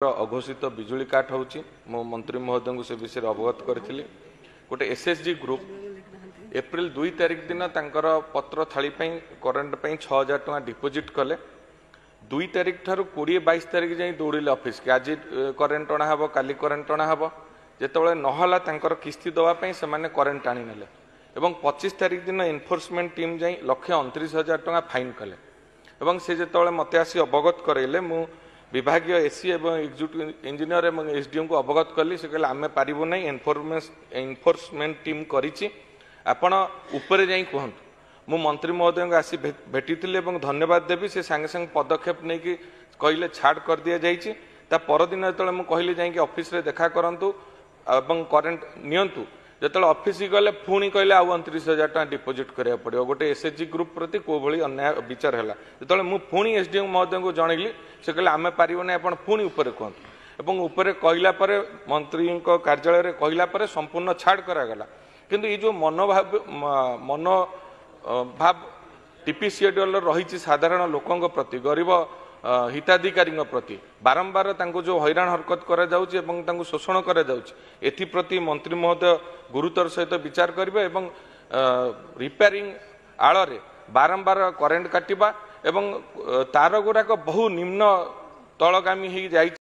अघोषित बिजुली काट हो मंत्री महोदय को से विषय अवगत करी गोटे एसएचजी ग्रुप एप्रिल 2 तारिख दिन पत्र थाली करेन्ट 6000 टका डिपोजिट कले 2 तारिख ठार 20-22 तारिख जाए दौड़े ऑफिस के आज करेन्ट अणा हम काली करेन्ट अणा हम जिते नहला किस्ती दवाई से करेन्ट आनी नेले एवं 25 तारिख दिन एनफोर्समेंट टीम जाए 129,000 टका फाइन कले एवं से जो मत आसी अवगत करैले मु विभाग एसी एवं एक्जिक्यूटिव इंजीनियर एवं एसडीएम को अवगत कली से कहले आमे पारिबो नै एनफोर्समेंट टीम करिछि आपण ऊपर जाई कहंतु मु मंत्री महोदय को आसी भेटी धन्यवाद देवी से सांगे सांगे पदक्षेप नहीं कि कहले छाड़ कर दिया जाइछि ता परदिन जो मु कहली जाई ऑफिस रे देखा करंतु एवं करेन्ट नियंतु जो ऑफिस गले पुणी कहले आउ 29,000 टका डिपोजिट करा पड़ो गोटे एसएचजी ग्रुप प्रति को भली अन्याय विचार है जो मुझे पुणी एसडीएम महोदय को जनइली से कहले आमे पारिबो नै आपण पुणी ऊपर कहंतु एवं ऊपर कहला परे मंत्री कार्यालय रे कहला परे संपूर्ण छाड़ करागला किंतु ये जो मनोभाव टीपीसीएडीएल रही साधारण लोकों प्रति गरीब हिताधिकारी प्रति बारंबार जो हैरान हरकत कर शोषण करप्रति मंत्री महोदय गुरुतर सहित विचार करेंगे एवं रिपेयरिंग आड़ बारंबार करेन्ट काटिबा एवं तार गुड़ाक बहु निम्न तलगामी हो जाए।